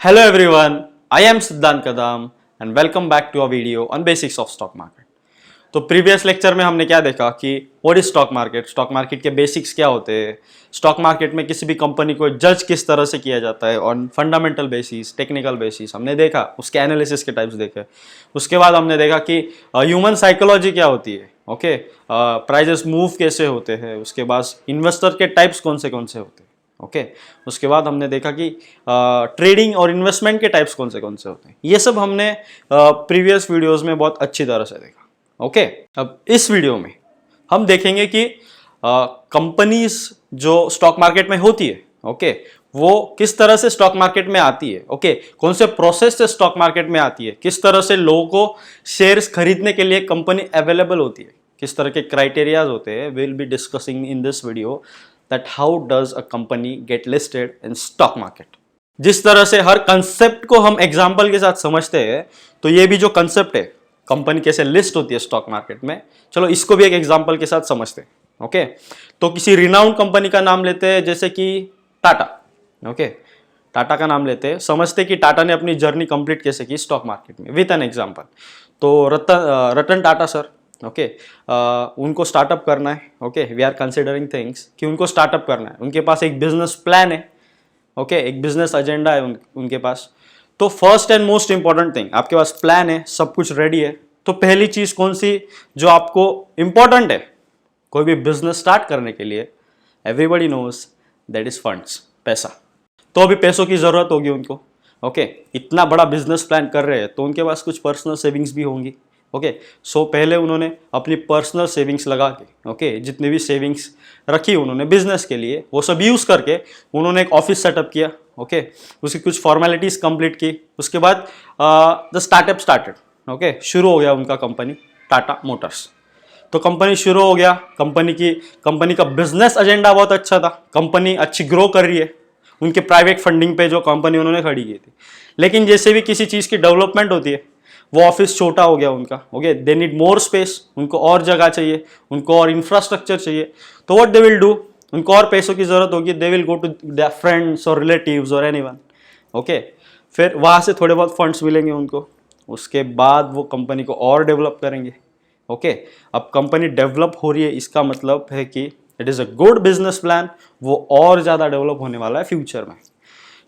Hello everyone, I am Siddhant Kadam and welcome back to a video on basics of stock market. तो previous lecture में हमने क्या देखा कि what is stock market के basics क्या होते हैं, स्टॉक मार्केट में किसी भी कंपनी को जज किस तरह से किया जाता है on fundamental basis, technical basis हमने देखा, उसके एनालिसिस के टाइप्स देखे। उसके बाद हमने देखा कि ह्यूमन साइकोलॉजी क्या होती है, ओके, प्राइजेस मूव कैसे होते हैं, उसके बाद इन्वेस्टर के टाइप्स कौन से होते हैं, ओके। उसके बाद हमने देखा कि ट्रेडिंग और इन्वेस्टमेंट के टाइप्स कौन से होते हैं। ये सब हमने प्रीवियस वीडियोस में बहुत अच्छी तरह से देखा, ओके। अब इस वीडियो में हम देखेंगे कि कंपनीज जो स्टॉक मार्केट में होती है, ओके, वो किस तरह से स्टॉक मार्केट में आती है, ओके, कौन से प्रोसेस से स्टॉक मार्केट में आती है, किस तरह से लोगों को शेयर्स खरीदने के लिए कंपनी अवेलेबल होती है, किस तरह के क्राइटेरियाज होते हैं। Will be discussing in this video that how does a company get listed in stock market। जिस तरह से हर कंसेप्ट को हम एग्जांपल के साथ समझते हैं, तो ये भी जो कंसेप्ट है कंपनी कैसे लिस्ट होती है स्टॉक मार्केट में, चलो इसको भी एक एग्जांपल के साथ समझते हैं, ओके। तो किसी रिनाउंड कंपनी का नाम लेते हैं, जैसे कि टाटा, ओके, टाटा का नाम लेते हैं, समझते कि टाटा ने अपनी जर्नी कंप्लीट कैसे की स्टॉक मार्केट में विद एन एग्जांपल। तो रतन टाटा सर, ओके, उनको स्टार्टअप करना है, okay, we are considering things कि उनको स्टार्टअप करना है, उनके पास एक बिजनेस प्लान है, ओके, एक बिजनेस एजेंडा है उनके पास। तो first and most important thing, आपके पास प्लान है, सब कुछ रेडी है, तो पहली चीज कौन सी जो आपको इंपॉर्टेंट है कोई भी बिजनेस स्टार्ट करने के लिए, everybody knows that is funds, पैसा। तो अभी पैसों की जरूरत होगी उनको, ओके, इतना बड़ा बिजनेस प्लान कर रहे हैं तो उनके पास कुछ पर्सनल सेविंग्स भी होंगी, ओके। सो पहले उन्होंने अपनी पर्सनल सेविंग्स लगा के, ओके, जितनी भी सेविंग्स रखी उन्होंने बिजनेस के लिए, वो सब यूज करके उन्होंने एक ऑफिस सेटअप किया, ओके, उसकी कुछ फॉर्मेलिटीज कंप्लीट की। उसके बाद द स्टार्टअप स्टार्टेड, ओके, शुरू हो गया उनका कंपनी टाटा मोटर्स। तो कंपनी शुरू हो गया, कंपनी का बिजनेस एजेंडा बहुत अच्छा था, कंपनी अच्छी ग्रो कर रही है, उनके प्राइवेट फंडिंग पे जो कंपनी उन्होंने खड़ी की थी। लेकिन जैसे भी किसी चीज की डेवलपमेंट होती है, वो ऑफिस छोटा हो गया उनका, okay, they need more space, उनको और जगह चाहिए, उनको और इंफ्रास्ट्रक्चर चाहिए। तो व्हाट दे विल डू, उनको और पैसों की जरूरत होगी, they will go to their friends और रिलेटिव्स और एनीवन, ओके। फिर वहां से थोड़े बहुत फंड्स मिलेंगे उनको, उसके बाद वो कंपनी को और डेवलप करेंगे, ओके। अब कंपनी डेवलप हो रही है, इसका मतलब है कि it is a good business plan, वो और ज्यादा डेवलप होने वाला है फ्यूचर में।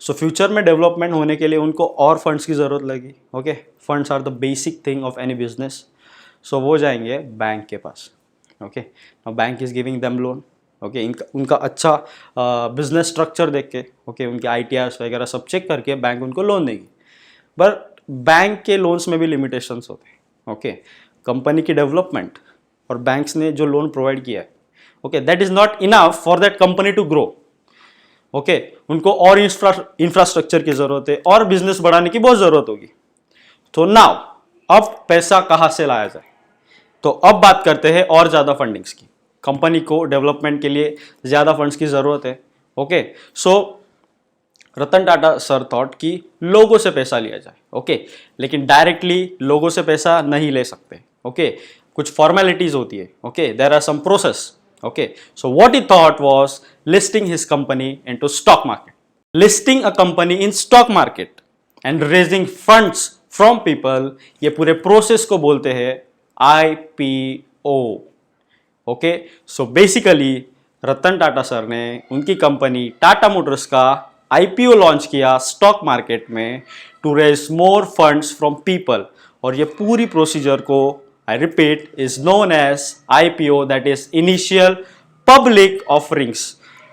सो फ्यूचर में डेवलपमेंट होने के लिए उनको और फंड्स की ज़रूरत लगी, okay. Funds are the basic thing of any business. So वो जाएंगे बैंक के पास, okay, bank is giving them loan, okay. उनका अच्छा बिजनेस स्ट्रक्चर देख के, ओके, उनके ITRs वगैरह सब चेक करके बैंक उनको लोन देगी। बट बैंक के लोन्स में भी लिमिटेशंस होते हैं, ओके। कंपनी की डेवलपमेंट और बैंक्स ने जो लोन प्रोवाइड किया है, okay, that is not enough for that company to grow, okay. उनको और इंफ्रास्ट्रक्चर की जरूरत है और बिजनेस बढ़ाने की बहुत जरूरत होगी। तो नाउ अब पैसा कहां से लाया जाए, तो अब बात करते हैं और ज्यादा फंडिंग्स की। कंपनी को डेवलपमेंट के लिए ज्यादा फंड्स की जरूरत है, ओके। सो रतन टाटा सर थॉट कि लोगों से पैसा लिया जाए, ओके, लेकिन डायरेक्टली लोगों से पैसा नहीं ले सकते, ओके, कुछ फॉर्मेलिटीज होती है, okay, there are some process, okay. So what he thought was listing his company into stock market. Listing a company in stock market and raising funds from people, ये पूरे प्रोसेस को बोलते हैं IPO, okay. So basically Ratan Tata sir ने उनकी company Tata Motors का IPO launch किया stock market में to raise more funds from people. और ये पूरी प्रोसीजर को, I repeat, is known as IPO, that is initial public offerings।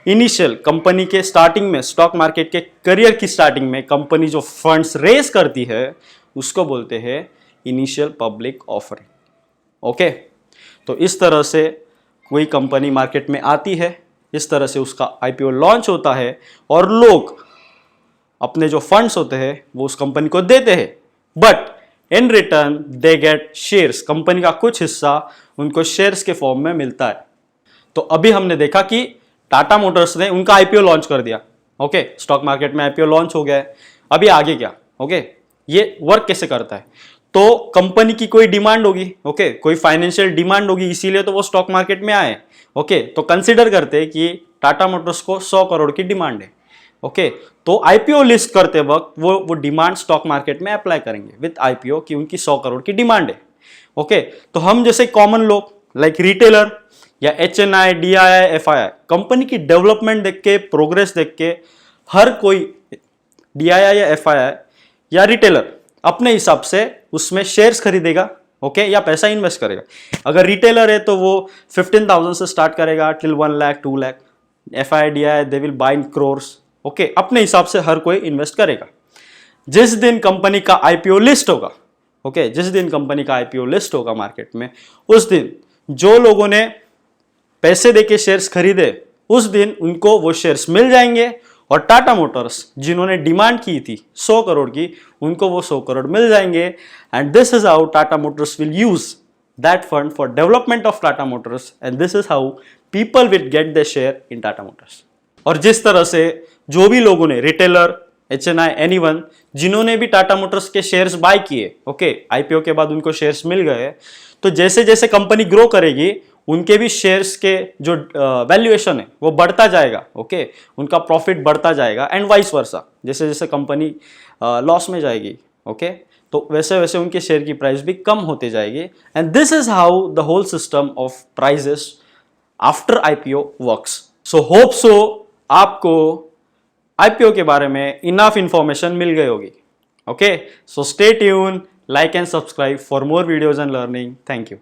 Initial company के स्टार्टिंग में, स्टॉक मार्केट के करियर की स्टार्टिंग में कंपनी जो फंड्स रेज करती है उसको बोलते हैं इनिशियल पब्लिक ऑफरिंग, ओके। तो इस तरह से कोई कंपनी मार्केट में आती है, इस तरह से उसका IPO लॉन्च होता है और लोग अपने जो फंड्स होते हैं वो उस कंपनी को देते हैं, but in return they get shares, company का कुछ हिस्सा उनको शेयर्स के फॉर्म में मिलता है। तो अभी हमने देखा कि टाटा मोटर्स ने उनका IPO लॉन्च कर दिया, ओके, स्टॉक मार्केट में IPO लॉन्च हो गया है। अभी आगे क्या, ओके, ये वर्क कैसे करता है, तो कंपनी की कोई डिमांड होगी, ओके, कोई फाइनेंशियल डिमांड होगी, इसीलिए तो वो स्टॉक मार्केट में आए, ओके। तो कंसिडर करते हैं कि टाटा मोटर्स को 100 करोड़ की डिमांड है, ओके तो आईपीओ लिस्ट करते वक्त वो डिमांड स्टॉक मार्केट में अप्लाई करेंगे विथ आईपीओ कि उनकी 100 करोड़ की डिमांड है। ओके तो हम जैसे कॉमन लोग लाइक रिटेलर या HNI, DII, FII कंपनी की डेवलपमेंट देख के, प्रोग्रेस देख के हर कोई DII या FII या रिटेलर अपने हिसाब से उसमें शेयर्स खरीदेगा, ओके या पैसा इन्वेस्ट करेगा। अगर रिटेलर है तो वो 15,000 से स्टार्ट करेगा till 1 lakh 2 lakh. FII, DII they will buy in crores, okay अपने हिसाब से हर कोई इन्वेस्ट करेगा। जिस दिन कंपनी का आईपीओ लिस्ट होगा, ओके जिस दिन कंपनी का आईपीओ लिस्ट होगा मार्केट में, उस दिन जो लोगों ने पैसे देके शेयर्स खरीदे उस दिन उनको वो शेयर्स मिल जाएंगे, और टाटा मोटर्स जिन्होंने डिमांड की थी 100 करोड़ की, उनको वो 100 करोड़ मिल जाएंगे। And this is how Tata Motors will use that fund for development of Tata Motors, and this is how people will get the share in Tata Motors. और जिस तरह से जो भी लोगों ने रिटेलर, HNI, एनीवन जिन्होंने भी टाटा मोटर्स के शेयर्स बाय किए, ओके आईपीओ के बाद उनको शेयर्स मिल गए, तो जैसे जैसे कंपनी ग्रो करेगी उनके भी शेयर्स के जो वैल्यूएशन है वो बढ़ता जाएगा, ओके उनका प्रॉफिट बढ़ता जाएगा, एंड वाइस वर्सा जैसे जैसे कंपनी लॉस में जाएगी, ओके तो वैसे वैसे उनके शेयर की प्राइस भी कम होते जाएगी। And this is how the whole system of prices after IPO works. So hope so आपको आईपीओ के बारे में इनफ इंफॉर्मेशन मिल गई होगी। Okay so stay tune, like and subscribe for more videos and learning. Thank you.